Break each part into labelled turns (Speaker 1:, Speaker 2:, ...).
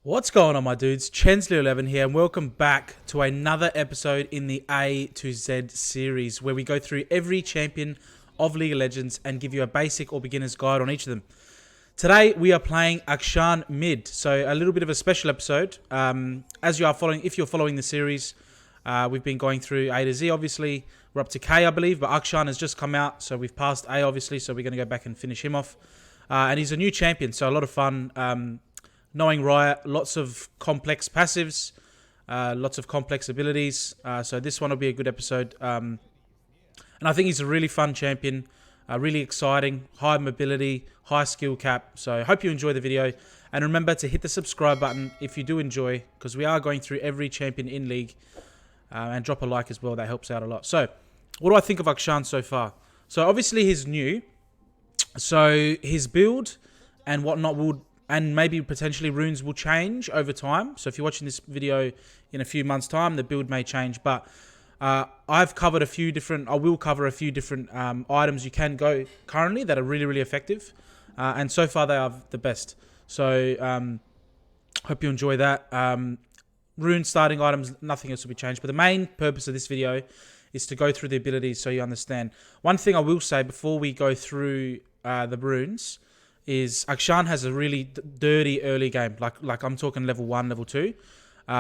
Speaker 1: What's going on, my dudes? Chensley11 here, and welcome back to another episode in the A to Z series, where we go through every champion of League of Legends and give you a basic or beginner's guide on each of them. Today, we are playing Akshan Mid, so a little bit of a special episode. If you're following the series, we've been going through A to Z, obviously. We're up to K, I believe, but Akshan has just come out, so we've passed A, obviously, so we're going to go back and finish him off. And he's a new champion, so a lot of fun. Knowing Riot, lots of complex passives, lots of complex abilities. So this one will be a good episode. And I think he's a really fun champion, really exciting, high mobility, high skill cap. So I hope you enjoy the video. And remember to hit the subscribe button if you do enjoy, because we are going through every champion in League. And drop a like as well, that helps out a lot. So what do I think of Akshan so far? So obviously he's new. So his build and whatnot and maybe potentially runes will change over time. So if you're watching this video in a few months' time, the build may change. But I will cover a few different items you can go currently that are really, really effective. And so far they are the best. So hope you enjoy that. Rune starting items, nothing else will be changed. But the main purpose of this video is to go through the abilities so you understand. One thing I will say before we go through the runes is Akshan has a really dirty early game. Like I'm talking level 1, level 2,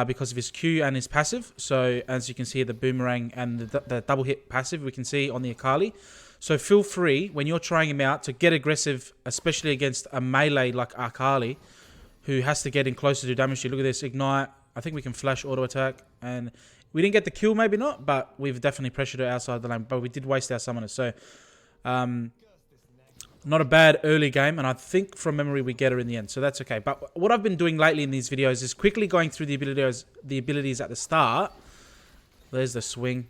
Speaker 1: because of his Q and his passive. So as you can see, the boomerang and the double hit passive we can see on the Akali. So feel free when you're trying him out to get aggressive, especially against a melee like Akali, who has to get in closer to do damage to you. Look at this, ignite. I think we can flash auto attack, and we didn't get the kill, maybe not, but we've definitely pressured her outside the lane. But we did waste our summoners, so not a bad early game, and I think from memory we get her in the end, so that's okay. But what I've been doing lately in these videos is quickly going through the abilities at the start. There's the swing.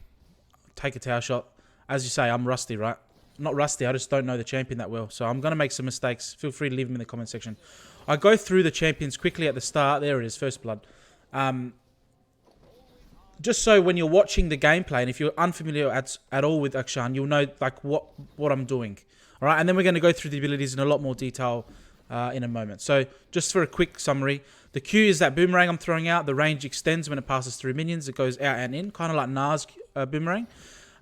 Speaker 1: Take a tower shot. As you say, I'm rusty, right? Not rusty, I just don't know the champion that well, so I'm going to make some mistakes. Feel free to leave them in the comment section. I go through the champions quickly at the start. There it is, first blood. Just so when you're watching the gameplay, and if you're unfamiliar at all with Akshan, you'll know like what I'm doing. All right, and then we're going to go through the abilities in a lot more detail in a moment. So just for a quick summary, the Q is that boomerang I'm throwing out. The range extends when it passes through minions. It goes out and in, kind of like Na's boomerang.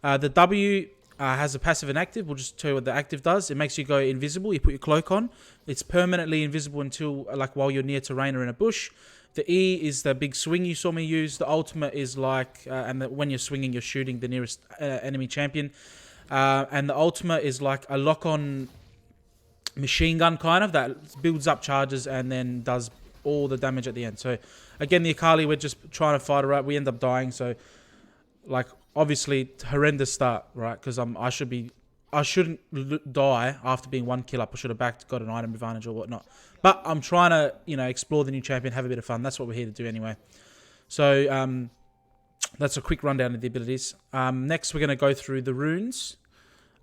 Speaker 1: The W has a passive and active. We'll just tell you what the active does. It makes you go invisible. You put your cloak on. It's permanently invisible until like while you're near terrain or in a bush. The E is the big swing you saw me use. The ultimate is like, when you're swinging, you're shooting the nearest enemy champion. And the ultimate is like a lock-on machine gun kind of that builds up charges and then does all the damage at the end. So again, the Akali, we're just trying to fight her out. We end up dying. So like obviously horrendous start, right? Because I shouldn't die after being 1 kill up. I should have got an item advantage or whatnot. But I'm trying to, explore the new champion, have a bit of fun. That's what we're here to do anyway. So that's a quick rundown of the abilities. Next, we're going to go through the runes.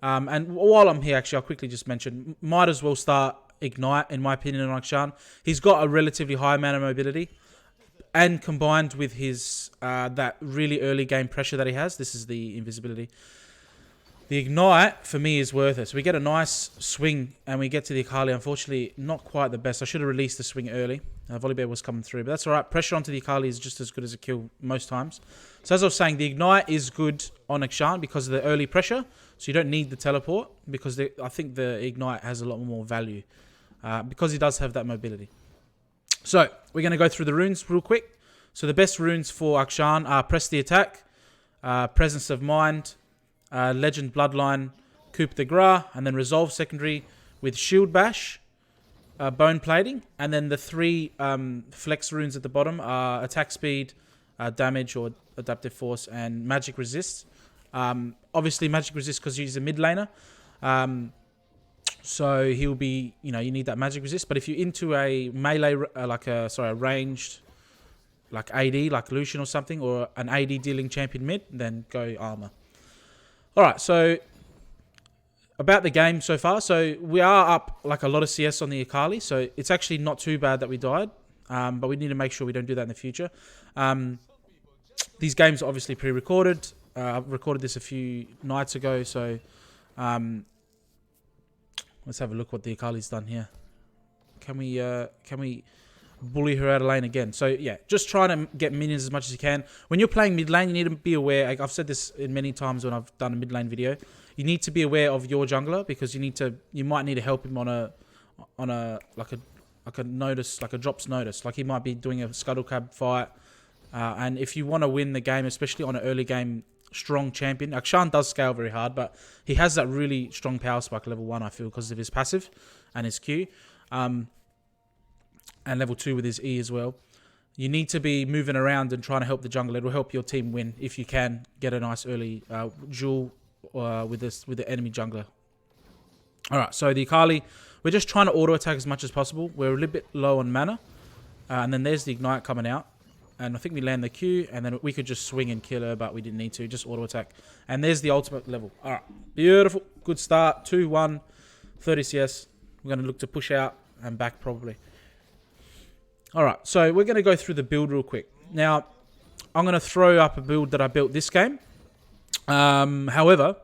Speaker 1: And while I'm here, actually, I'll quickly just mention, might as well start Ignite, in my opinion, on Akshan. He's got a relatively high amount of mobility. And combined with his that really early game pressure that he has, this is the invisibility. The Ignite, for me, is worth it. So we get a nice swing, and we get to the Akali. Unfortunately, not quite the best. I should have released the swing early. Volibear was coming through, but that's all right. Pressure onto the Akali is just as good as a kill most times. So as I was saying, the Ignite is good on Akshan because of the early pressure. So you don't need the teleport, because I think the Ignite has a lot more value because he does have that mobility. So we're going to go through the runes real quick. So the best runes for Akshan are Press the Attack, Presence of Mind, Legend Bloodline, Coup de Grace, and then Resolve secondary with Shield Bash, Bone Plating, and then the 3 flex runes at the bottom are Attack Speed, Damage or Adaptive Force, and Magic Resist. Obviously Magic Resist because he's a mid laner, so he'll be, you need that Magic Resist. But if you're into a melee, a ranged, like AD, like Lucian or something, or an AD dealing champion mid, then go Armor. Alright, so about the game so far. So we are up like a lot of CS on the Akali. So it's actually not too bad that we died. But we need to make sure we don't do that in the future. These games are obviously pre-recorded. I recorded this a few nights ago. So let's have a look what the Akali's done here. Can we bully her out of lane again. So yeah, just trying to get minions as much as you can. When you're playing mid lane, you need to be aware. Like I've said this in many times when I've done a mid lane video. You need to be aware of your jungler because you might need to help him on a notice, like a drops notice. Like he might be doing a scuttle crab fight, and if you want to win the game, especially on an early game strong champion, Akshan does scale very hard, but he has that really strong power spike level 1. I feel because of his passive and his Q. And level 2 with his E as well. You need to be moving around and trying to help the jungle. It will help your team win if you can get a nice early duel with the enemy jungler. Alright, so the Akali, we're just trying to auto-attack as much as possible. We're a little bit low on mana. And then there's the Ignite coming out. And I think we land the Q, and then we could just swing and kill her, but we didn't need to. Just auto-attack. And there's the ultimate level. Alright, beautiful. Good start. 2-1, 30 CS. We're going to look to push out and back probably. Alright, so we're going to go through the build real quick. Now, I'm going to throw up a build that I built this game. However,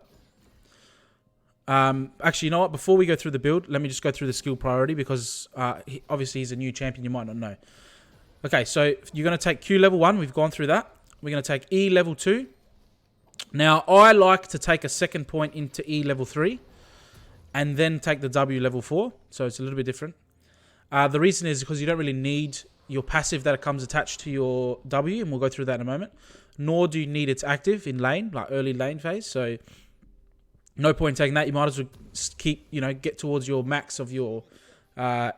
Speaker 1: actually, you know what? Before we go through the build, let me just go through the skill priority because obviously he's a new champion. You might not know. Okay, so you're going to take Q level 1. We've gone through that. We're going to take E level 2. Now, I like to take a second point into E level 3 and then take the W level 4. So it's a little bit different. The reason is because you don't really need your passive that comes attached to your W, and we'll go through that in a moment. Nor do you need its active in lane, like early lane phase. So no point taking that. You might as well keep, get towards your max of your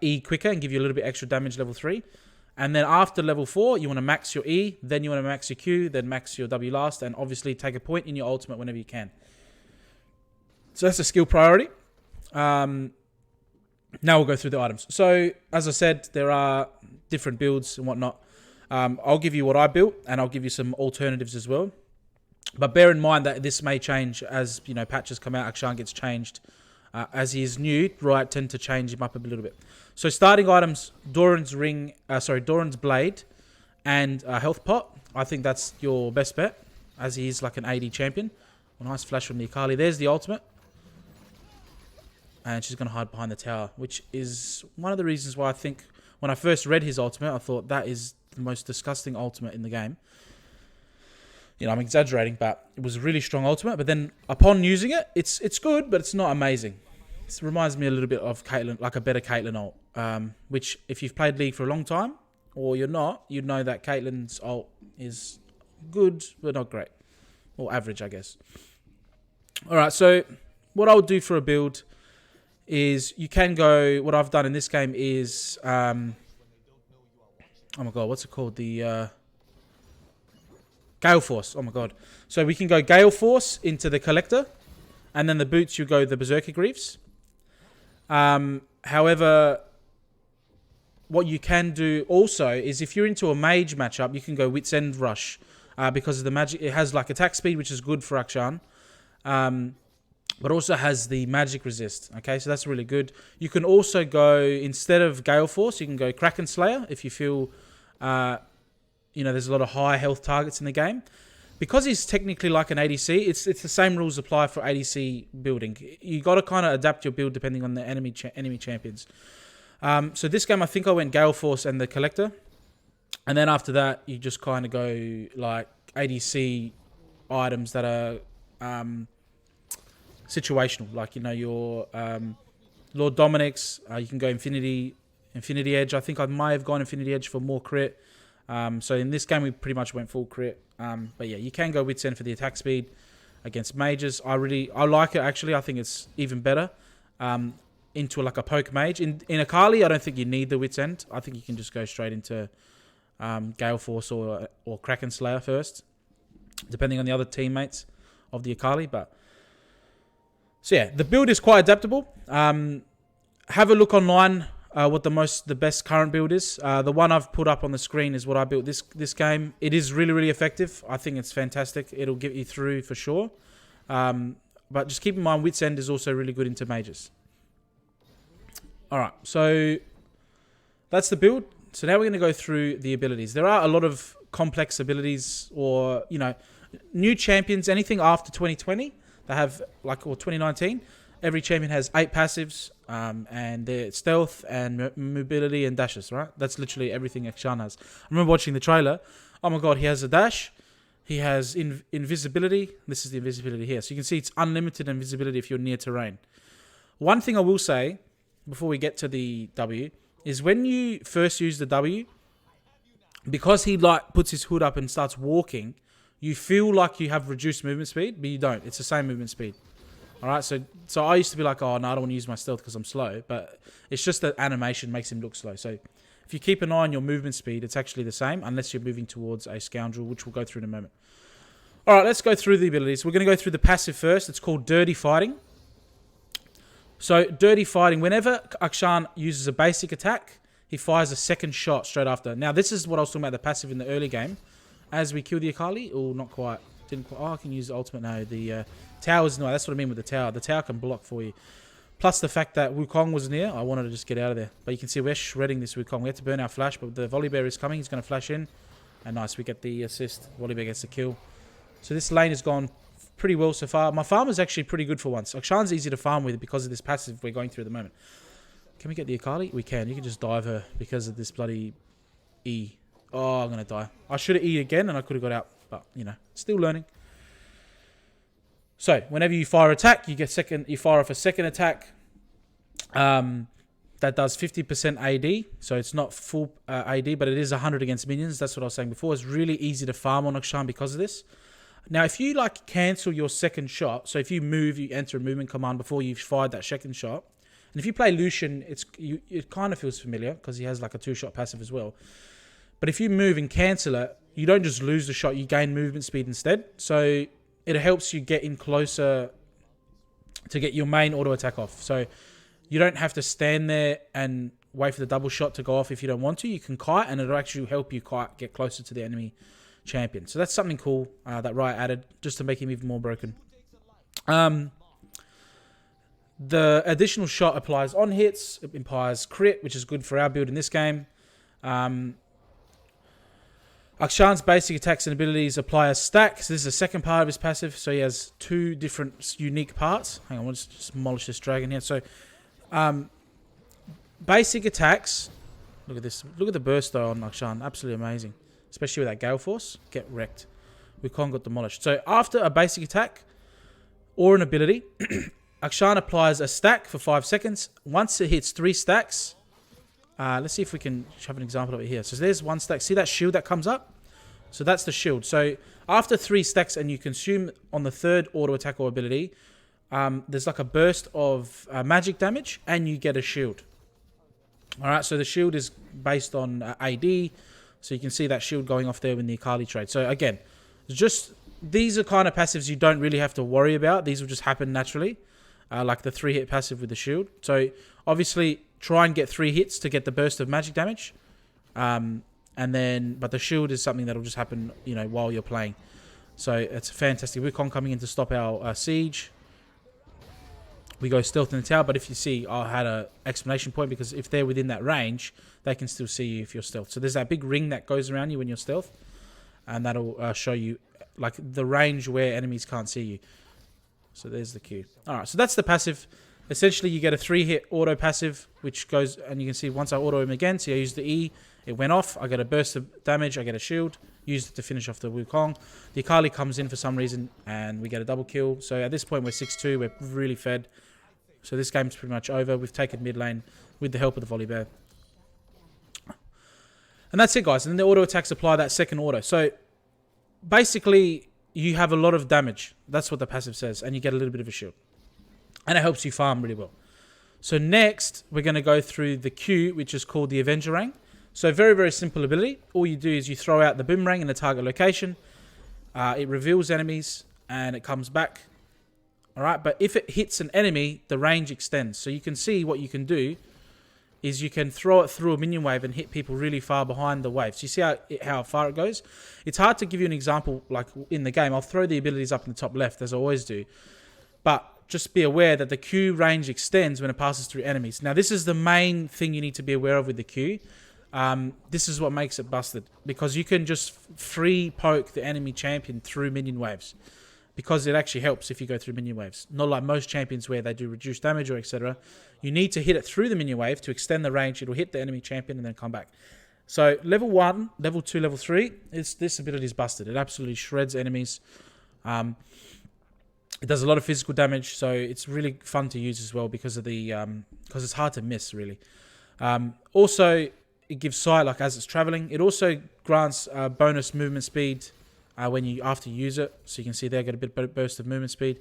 Speaker 1: E quicker and give you a little bit extra damage level 3. And then after level 4, you want to max your E, then you want to max your Q, then max your W last, and obviously take a point in your ultimate whenever you can. So that's a skill priority. Now we'll go through the items. So, as I said, there are different builds and whatnot. I'll give you what I built, and I'll give you some alternatives as well. But bear in mind that this may change as, patches come out. Akshan gets changed. As he is new, Riot tend to change him up a little bit. So, starting items, Doran's Blade and Health Pot. I think that's your best bet, as he is like an AD champion. A nice flash from the Akali. There's the ultimate. And she's going to hide behind the tower, which is one of the reasons why I think when I first read his ultimate, I thought that is the most disgusting ultimate in the game. I'm exaggerating, but it was a really strong ultimate. But then upon using it, it's good, but it's not amazing. It reminds me a little bit of Caitlyn, like a better Caitlyn ult, which if you've played League for a long time, or you're not, you'd know that Caitlyn's ult is good, but not great. Or average, I guess. All right, so what I'll do for a build is you can go, what I've done in this game is, oh my god, what's it called? The Gale Force, oh my god. So we can go Gale Force into the Collector, and then the boots you go the Berserker Greaves. However, what you can do also is if you're into a mage matchup, you can go Wit's End Rush, because of the magic. It has like attack speed, which is good for Akshan. But also has the magic resist. Okay, so that's really good. You can also go, instead of Gale Force, you can go Kraken Slayer if you feel, there's a lot of high health targets in the game. Because he's technically like an ADC, it's the same rules apply for ADC building. You got to kind of adapt your build depending on the enemy champions. So this game, I think I went Gale Force and the Collector. And then after that, you just kind of go like ADC items that are... situational, like your Lord Dominic's. You can go Infinity Edge. I think I might have gone Infinity Edge for more crit. So in this game we pretty much went full crit. But yeah, you can go Wit's End for the attack speed against mages. I like it actually. I think it's even better into like a poke mage. In Akali, I don't think you need the Wit's End. I think you can just go straight into Gale Force or Kraken Slayer first, depending on the other teammates of the Akali. But so yeah, the build is quite adaptable. Have a look online what the best current build is. The one I've put up on the screen is what I built this game. It is really, really effective. I think it's fantastic. It'll get you through for sure. But just keep in mind, Wit's End is also really good into mages. Alright, so that's the build. So now we're going to go through the abilities. There are a lot of complex abilities or, new champions, anything after 2020. They have, or 2019, every champion has 8 passives. and their stealth and mobility and dashes, right? That's literally everything Akshan has. I remember watching the trailer. Oh my god, he has a dash. He has invisibility. This is the invisibility here. So you can see it's unlimited invisibility if you're near terrain. One thing I will say before we get to the W is when you first use the W, because he like puts his hood up and starts walking, you feel like you have reduced movement speed, but you don't. It's the same movement speed. All right, so I used to be like, oh no, I don't want to use my stealth because I'm slow, but it's just that animation makes him look slow. So if you keep an eye on your movement speed, it's actually the same, unless you're moving towards a scoundrel, which we'll go through in a moment. All right, let's go through the abilities. We're going to go through the passive first. It's called Dirty Fighting. So Dirty Fighting, whenever Akshan uses a basic attack, he fires a second shot straight after. Now, this is what I was talking about, the passive in the early game. As we kill the Akali, or not quite. Didn't quite. Oh, I can use the ultimate now. The towers, no, that's what I mean with the tower. The tower can block for you. Plus the fact that Wukong was near, I wanted to just get out of there. But you can see we're shredding this Wukong. We have to burn our flash, but the Volibear is coming. He's going to flash in. And nice, we get the assist. Volibear gets the kill. So this lane has gone pretty well so far. My farm is actually pretty good for once. Akshan's easy to farm with because of this passive we're going through at the moment. Can we get the Akali? We can. You can just dive her because of this bloody E. Oh, I'm going to die. I should have E again and I could have got out. But, you know, still learning. So, whenever you fire attack, you fire off a second attack. That does 50% AD. So, it's not full AD, but it is 100 against minions. That's what I was saying before. It's really easy to farm on Akshan because of this. Now, if you, like, cancel your second shot, so if you move, you enter a movement command before you've fired that second shot. And if you play Lucian, it kind of feels familiar because he has, like, a two-shot passive as well. But if you move and cancel it, you don't just lose the shot, you gain movement speed instead. So it helps you get in closer to get your main auto attack off. So you don't have to stand there and wait for the double shot to go off if you don't want to. You can kite and it'll actually help you kite get closer to the enemy champion. So that's something cool that Riot added just to make him even more broken. The additional shot applies on hits. It implies crit, which is good for our build in this game. Akshan's basic attacks and abilities apply a stack. So this is the second part of his passive. So he has two different unique parts. Hang on, we'll just demolish this dragon here. So basic attacks. Look at this. Look at the burst though on Akshan. Absolutely amazing. Especially with that Gale Force. Get wrecked. Wukong got demolished. So after a basic attack or an ability, Akshan applies a stack for 5 seconds. Once it hits 3 stacks... let's see if we can have an example of it here. So there's 1 stack. See that shield that comes up? So that's the shield. So after 3 stacks and you consume on the third auto attack or ability, there's like a burst of magic damage and you get a shield. Alright, so the shield is based on AD. So you can see that shield going off there in the Akali trade. So again, just these are kind of passives you don't really have to worry about. These will just happen naturally. Like the 3-hit passive with the shield. So obviously try and get 3 hits to get the burst of magic damage. But the shield is something that'll just happen, you know, while you're playing. So it's fantastic. Wukong coming in to stop our siege. We go stealth in the tower, but if you see, I had an explanation point because if they're within that range, they can still see you if you're stealth. So there's that big ring that goes around you when you're stealth, and that'll show you like the range where enemies can't see you. So there's the cue. All right, so that's the passive. Essentially, you get a 3-hit auto passive, which goes, and you can see once I auto him again, so I use the E, it went off, I get a burst of damage, I get a shield, used it to finish off the Wukong. The Akali comes in for some reason, and we get a double kill. So at this point, we're 6-2, we're really fed. So this game's pretty much over. We've taken mid lane with the help of the Volibear. And that's it, guys. And then the auto attacks apply that second auto. So basically, you have a lot of damage. That's what the passive says. And you get a little bit of a shield. And it helps you farm really well. So next, we're going to go through the Q, which is called the Avenger Ring. So very, very simple ability. All you do is you throw out the boomerang in the target location. It reveals enemies and it comes back. All right, but if it hits an enemy, the range extends. So you can see what you can do is you can throw it through a minion wave and hit people really far behind the wave. So you see how far it goes? It's hard to give you an example like in the game. I'll throw the abilities up in the top left as I always do. But just be aware that the Q range extends when it passes through enemies. Now, this is the main thing you need to be aware of with the Q. This is what makes it busted. Because you can just free poke the enemy champion through minion waves. because it actually helps if you go through minion waves. Not like most champions where they do reduced damage or etc. You need to hit it through the minion wave to extend the range. It'll hit the enemy champion and then come back. So level 1, level 2, level 3, this ability is busted. It absolutely shreds enemies. It does a lot of physical damage, so it's really fun to use as well because of the because it's hard to miss really. Also, it gives sight like as it's traveling. It also grants bonus movement speed after you use it. So you can see there, get a bit of burst of movement speed.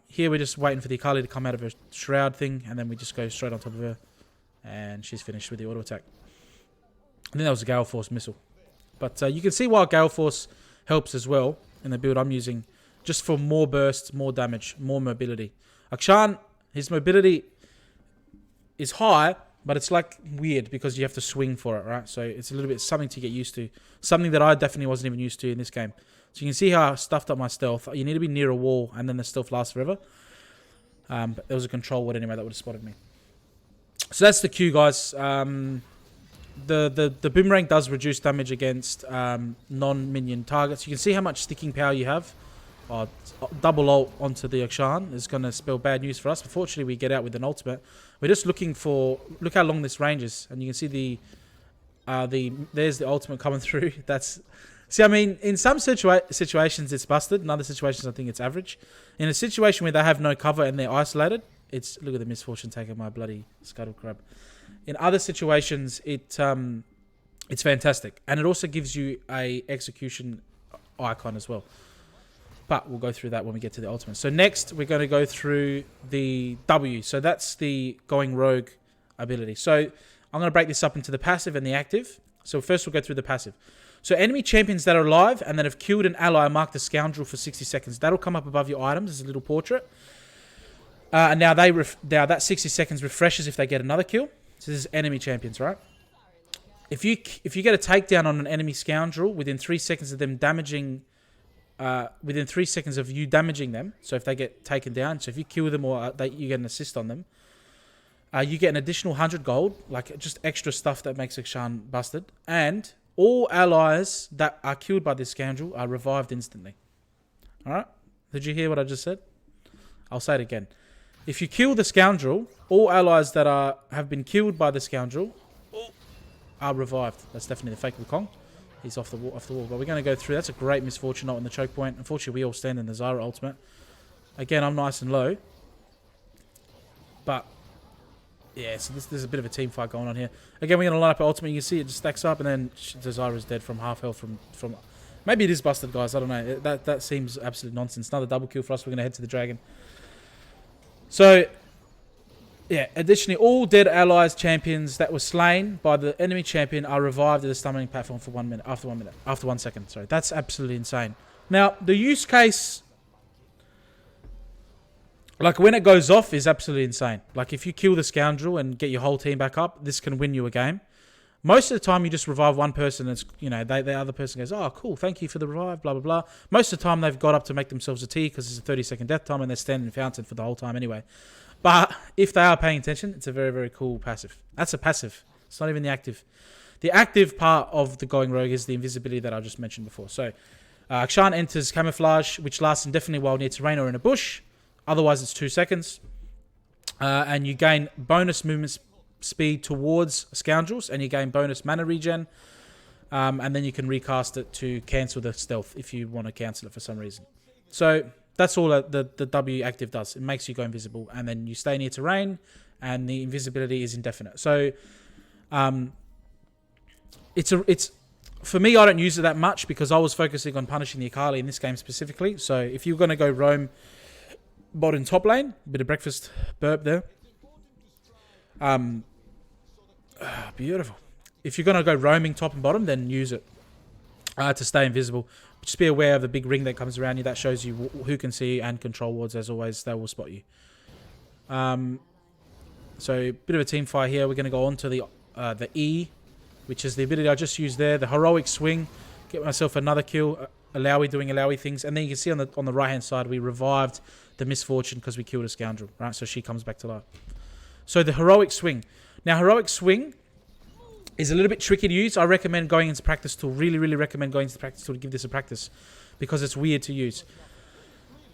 Speaker 1: Here we're just waiting for the Akali to come out of her shroud thing, and then we just go straight on top of her, and she's finished with the auto attack. I think that was a Gale Force missile. But you can see why Gale Force helps as well in the build I'm using. Just for more burst, more damage, more mobility. Akshan, his mobility is high, but it's like weird because you have to swing for it, right? So it's a little bit something to get used to. Something that I definitely wasn't even used to in this game. So you can see how I stuffed up my stealth. You need to be near a wall and then the stealth lasts forever. But there was a control ward anyway that would have spotted me. So that's the Q, guys. The boomerang does reduce damage against non-minion targets. You can see how much sticking power you have. Double ult onto the Akshan is going to spell bad news for us. Unfortunately, we get out with an ultimate. We're just looking for... Look how long this range is. And you can see there's the ultimate coming through. See, I mean, in some situations, it's busted. In other situations, I think it's average. In a situation where they have no cover and they're isolated, look at the misfortune taking my bloody scuttle crab. In other situations, it's fantastic. And it also gives you a execution icon as well. But we'll go through that when we get to the ultimate. So next, we're going to go through the W. So that's the going rogue ability. So I'm going to break this up into the passive and the active. So first we'll go through the passive. So enemy champions that are alive and that have killed an ally mark the scoundrel for 60 seconds. That'll come up above your items as a little portrait. And now that 60 seconds refreshes if they get another kill. So this is enemy champions, right? If you get a takedown on an enemy scoundrel within 3 seconds of them damaging... within 3 seconds of you damaging them, so if they get taken down, so if you kill them or you get an assist on them, you get an additional 100 gold, like just extra stuff that makes Akshan busted, and all allies that are killed by this scoundrel are revived instantly. Alright? Did you hear what I just said? I'll say it again. If you kill the scoundrel, all allies that have been killed by the scoundrel are revived. That's definitely the fake Wukong. He's off the wall, but we're going to go through. That's a great misfortune not on the choke point. Unfortunately, we all stand in the Zyra ultimate. Again, I'm nice and low. But, yeah, so there's a bit of a team fight going on here. Again, we're going to line up our ultimate. You can see it just stacks up, and then the Zyra's dead from half health from... Maybe it is busted, guys. I don't know. That seems absolute nonsense. Another double kill for us. We're going to head to the dragon. So... yeah, additionally, all dead allies champions that were slain by the enemy champion are revived at the summoning platform for 1 minute. After 1 second. Sorry, that's absolutely insane. Now, the use case, like when it goes off, is absolutely insane. Like if you kill the scoundrel and get your whole team back up, this can win you a game. Most of the time, you just revive one person. And it's, you know, the other person goes, "Oh, cool, thank you for the revive." Blah blah blah. Most of the time, they've got up to make themselves a T because it's a 30-second death time, and they're standing in fountain for the whole time anyway. But if they are paying attention, it's a very, very cool passive. That's a passive. It's not even the active. The active part of the going rogue is the invisibility that I just mentioned before. So, Akshan enters camouflage, which lasts indefinitely while near terrain or in a bush. Otherwise, it's 2 seconds. And you gain bonus movement speed towards scoundrels, and you gain bonus mana regen. And then you can recast it to cancel the stealth if you want to cancel it for some reason. So... that's all the W active does. It makes you go invisible, and then you stay near terrain, and the invisibility is indefinite. So, it's for me. I don't use it that much because I was focusing on punishing the Akali in this game specifically. So, if you're going to go roam bot in top lane, bit of breakfast burp there. Beautiful. If you're going to go roaming top and bottom, then use it to stay invisible. Just be aware of the big ring that comes around you. That shows you who can see you, and control wards, as always, they will spot you. So, bit of a team fight here. We're going to go on to the E, which is the ability I just used there. The heroic swing. Get myself another kill. Alawi doing Alawi things. And then you can see on the right-hand side, we revived the misfortune because we killed a scoundrel. Right, so she comes back to life. So, the heroic swing. Now, heroic swing is a little bit tricky to use. I recommend going into practice tool. Really, really recommend going into the practice tool to give this a practice because it's weird to use.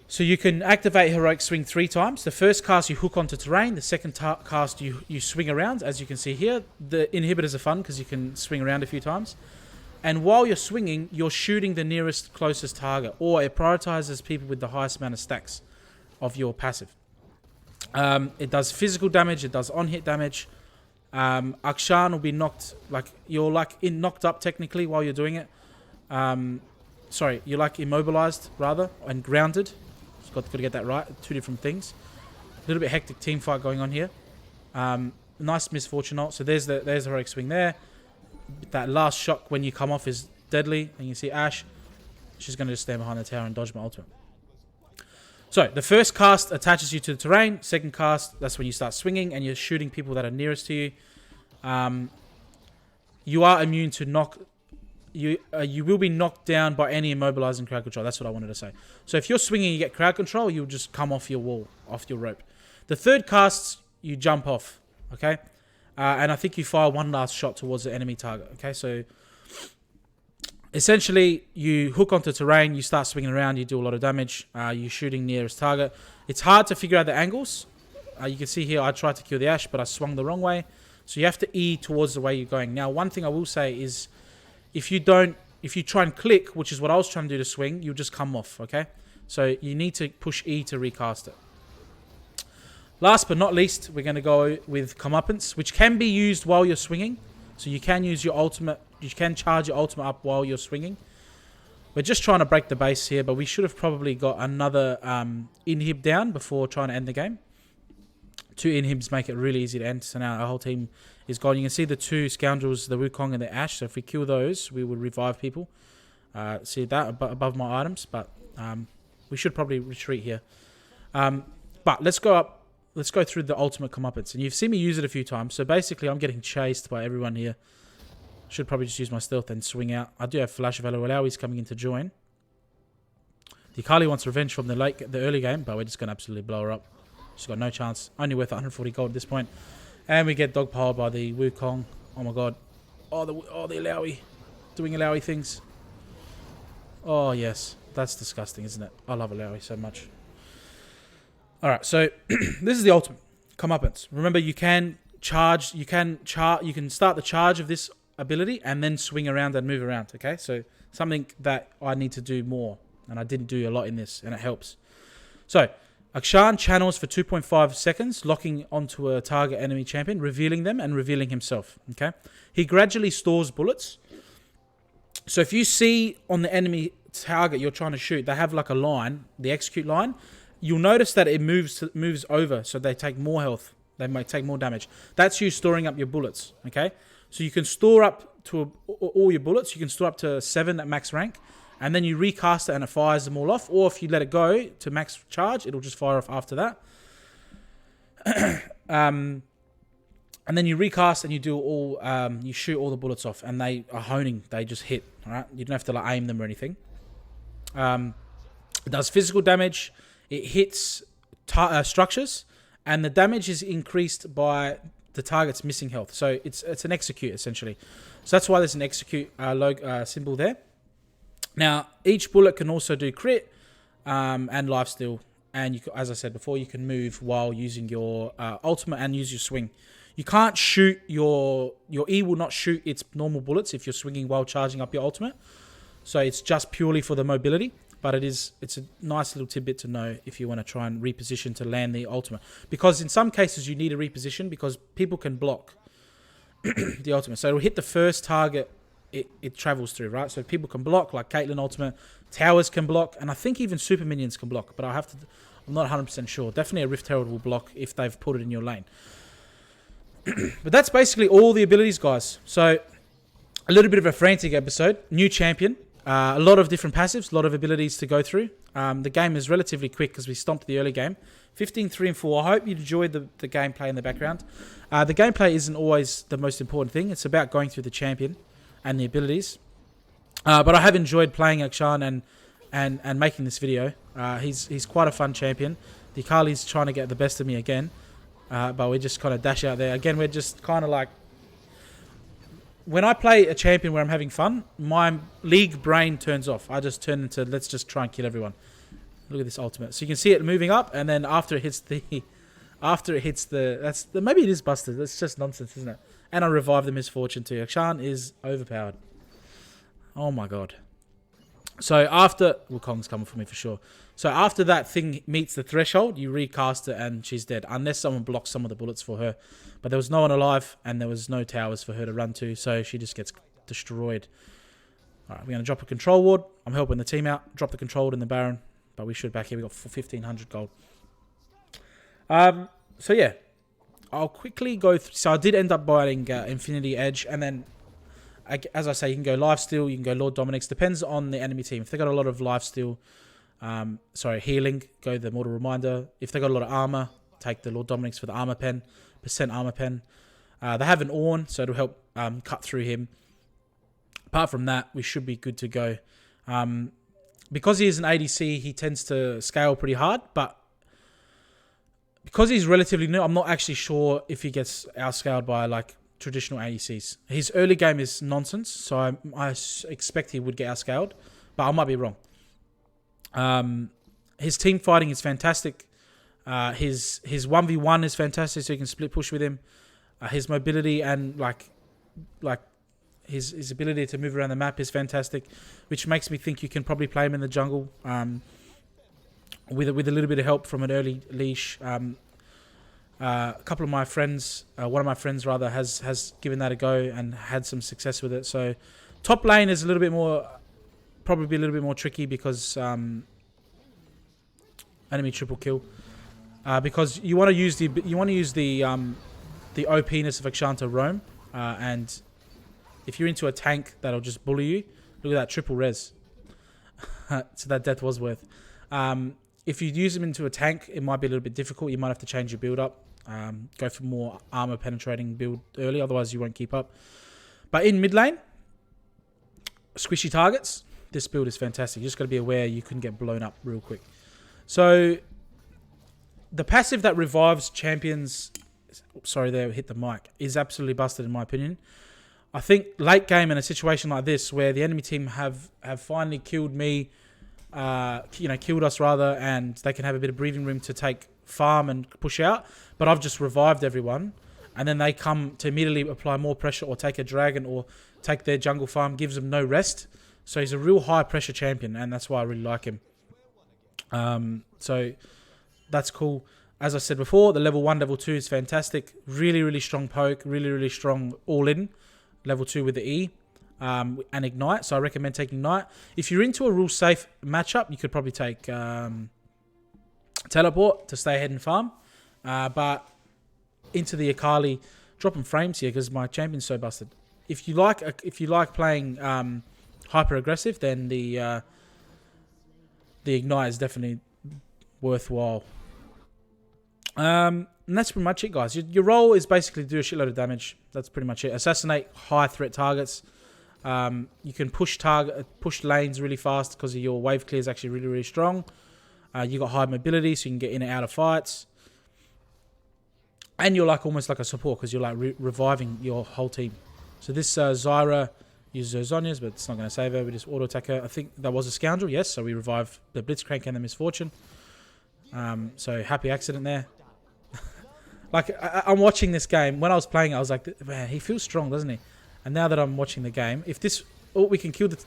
Speaker 1: So you can activate Heroic Swing 3 times. The first cast you hook onto terrain. The second cast you swing around, as you can see here. The inhibitors are fun because you can swing around a few times. And while you're swinging, you're shooting the nearest closest target, or it prioritizes people with the highest amount of stacks of your passive. It does physical damage. It does on-hit damage. Akshan will be knocked, you're knocked up technically while you're doing it. Sorry, you're immobilized rather and grounded. Got to get that right. Two different things. A little bit hectic team fight going on here. Nice misfortune ult. So there's the heroic swing there. That last shot when you come off is deadly, and you see Ash. She's going to just stand behind the tower and dodge my ultimate. So the first cast attaches you to the terrain. Second cast, that's when you start swinging and you're shooting people that are nearest to you. You are immune to knock. You will be knocked down by any immobilizing crowd control. That's what I wanted to say. So if you're swinging, you get crowd control, you'll just come off your wall, off your rope. The third cast, you jump off. Okay, and I think you fire one last shot towards the enemy target. Okay, so essentially, you hook onto terrain, you start swinging around, you do a lot of damage, you're shooting nearest target. It's hard to figure out the angles. You can see here, I tried to kill the Ash, but I swung the wrong way. So you have to E towards the way you're going. Now, one thing I will say is, if you try and click, which is what I was trying to do to swing, you'll just come off, okay? So you need to push E to recast it. Last but not least, we're going to go with Comeuppance, which can be used while you're swinging. So you can use your ultimate. You can charge your ultimate up while you're swinging. We're just trying to break the base here, but we should have probably got another inhib down before trying to end the game. 2 inhibs make it really easy to end. So now our whole team is gone. You can see the 2 scoundrels, the Wukong and the Ash. So if we kill those, we would revive people. See that above my items, but we should probably retreat here. But let's go up. Let's go through the ultimate Comeuppance. And you've seen me use it a few times. So basically, I'm getting chased by everyone here. Should probably just use my stealth and swing out. I do have Flash of Alolau. He's coming in to join. The Akali wants revenge from the early game, but we're just going to absolutely blow her up. She's got no chance. Only worth 140 gold at this point. And we get dogpiled by the Wukong. Oh my god. Oh, the Alawi. Doing Alawi things. Oh, yes. That's disgusting, isn't it? I love Alawi so much. Alright, so this is the ultimate Comeuppance. Remember, you can charge. You can start the charge of this ability and then swing around and move around. Okay, so something that I need to do more, and I didn't do a lot in this, and it helps. So Akshan channels for 2.5 seconds, locking onto a target enemy champion, revealing them and revealing himself. Okay, he gradually stores bullets. So if you see on the enemy target you're trying to shoot, they have like a line, the execute line. You'll notice that it moves over, so they take more health. They might take more damage. That's you storing up your bullets. Okay, so you can store up to all your bullets. You can store up to 7 at max rank, and then you recast it and it fires them all off. Or if you let it go to max charge, it'll just fire off after that. And then you recast and you do all. You shoot all the bullets off, and they are honing. They just hit. All right, you don't have to like aim them or anything. It does physical damage. It hits structures, and the damage is increased by the target's missing health. So it's an execute, essentially. So that's why there's an execute symbol there. Now, each bullet can also do crit and lifesteal. And you, as I said before, you can move while using your ultimate and use your swing. You can't shoot your E will not shoot its normal bullets if you're swinging while charging up your ultimate. So it's just purely for the mobility. But it's a nice little tidbit to know if you want to try and reposition to land the ultimate. Because in some cases you need a reposition because people can block the ultimate. So it'll hit the first target it travels through, right? So people can block, like Caitlyn ultimate. Towers can block, and I think even super minions can block. But I'm not 100% sure. Definitely a Rift Herald will block if they've put it in your lane. But that's basically all the abilities, guys. So a little bit of a frantic episode. New champion. A lot of different passives, a lot of abilities to go through. The game is relatively quick because we stomped the early game. 15, 3, and 4. I hope you enjoyed the gameplay in the background. The gameplay isn't always the most important thing. It's about going through the champion and the abilities. But I have enjoyed playing Akshan and making this video. He's quite a fun champion. The Akali's trying to get the best of me again. But we just kind of dash out there. Again, we're just kind of like... When I play a champion where I'm having fun, my league brain turns off. I just turn into, let's just try and kill everyone. Look at this ultimate. So you can see it moving up, and then after it hits the, maybe it is busted. That's just nonsense, isn't it? And I revive the misfortune too. Akshan is overpowered. Oh my god. So after Wukong's coming for me for sure. So after that thing meets the threshold, you recast it and she's dead, unless someone blocks some of the bullets for her. But there was no one alive, and there was no towers for her to run to, so she just gets destroyed. All right, we're going to drop a control ward. I'm helping the team out. Drop the control ward in the Baron, but we should back here. We got 1,500 gold. So yeah, I'll quickly go through. So I did end up buying Infinity Edge, and then, as I say, you can go lifesteal, you can go Lord Dominic's. Depends on the enemy team. If they got a lot of lifesteal, healing, go the Mortal Reminder. If they got a lot of armor, take the Lord Dominic's for the armor pen, percent armor pen. They have an Ornn, so it'll help cut through him. Apart from that, we should be good to go. Because he is an ADC, he tends to scale pretty hard, but because he's relatively new, I'm not actually sure if he gets outscaled by like traditional ADCs. His early game is nonsense, so I expect he would get outscaled, but I might be wrong. His team fighting is fantastic. His 1v1 is fantastic, so you can split push with him. His mobility and like his ability to move around the map is fantastic, which makes me think you can probably play him in the jungle with a little bit of help from an early leash. A couple of my friends, one of my friends rather, has given that a go and had some success with it. So top lane is a little bit more, probably a little bit more tricky because enemy triple kill. Because you want to use the OP-ness of Akshan to roam, and if you're into a tank that'll just bully you, look at that triple res. So that death was worth. If you use him into a tank, it might be a little bit difficult. You might have to change your build up. Go for more armor penetrating build early, otherwise you won't keep up. But in mid lane, squishy targets, this build is fantastic. You just got to be aware you can get blown up real quick. So the passive that revives champions, sorry, they hit the mic, is absolutely busted in my opinion. I think late game in a situation like this where the enemy team have finally killed me, killed us rather, and they can have a bit of breathing room to take farm and push out, but I've just revived everyone, and then they come to immediately apply more pressure or take a dragon or take their jungle farm, gives them no rest. So he's a real high pressure champion, and that's why I really like him. So that's cool. As I said before, the level 1, level 2 is fantastic. Really, really strong poke, really, really strong all-in. Level 2 with the E and Ignite. So I recommend taking Ignite. If you're into a real safe matchup, you could probably take Teleport to stay ahead and farm. But into the Akali, dropping frames here because my champion's so busted. If you like playing hyper aggressive, then the Ignite is definitely worthwhile. And that's pretty much it, guys. Your role is basically to do a shitload of damage. That's pretty much it. Assassinate high threat targets. You can push lanes really fast because your wave clear is actually really, really strong. You got high mobility, so you can get in and out of fights. And you're like almost like a support because you're like reviving your whole team. So this Zyra uses her Zhonya's, but it's not going to save her. We just auto attack her. I think that was a scoundrel, yes. So we revive the Blitzcrank and the Misfortune. So happy accident there. Like, I'm watching this game. When I was playing, I was like, man, he feels strong, doesn't he? And now that I'm watching the game, if this... Oh, we can kill the...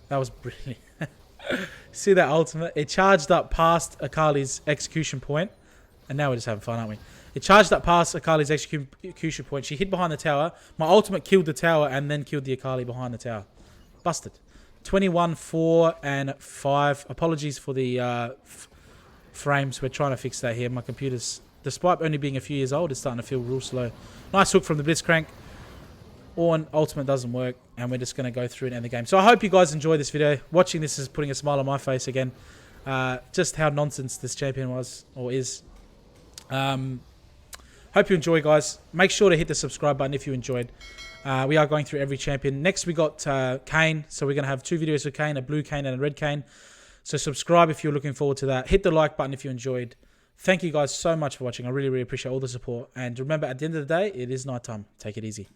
Speaker 1: That was brilliant. See that ultimate? It charged up past Akali's execution point. And now we're just having fun, aren't we? It charged up past Akali's execution point. She hid behind the tower. My ultimate killed the tower and then killed the Akali behind the tower. Busted. 21, 4, and 5. Apologies for the frames. We're trying to fix that here. My computer's... Despite only being a few years old, it's starting to feel real slow. Nice hook from the Blitzcrank. Ornn ultimate doesn't work, and we're just going to go through and end the game. So I hope you guys enjoyed this video. Watching this is putting a smile on my face again. Just how nonsense this champion was, or is. Hope you enjoy, guys. Make sure to hit the subscribe button if you enjoyed. We are going through every champion. Next, we got Kayn. So we're going to have 2 videos of Kayn, a blue Kayn and a red Kayn. So subscribe if you're looking forward to that. Hit the like button if you enjoyed. Thank you guys so much for watching. I really, really appreciate all the support. And remember, at the end of the day, it is night time. Take it easy.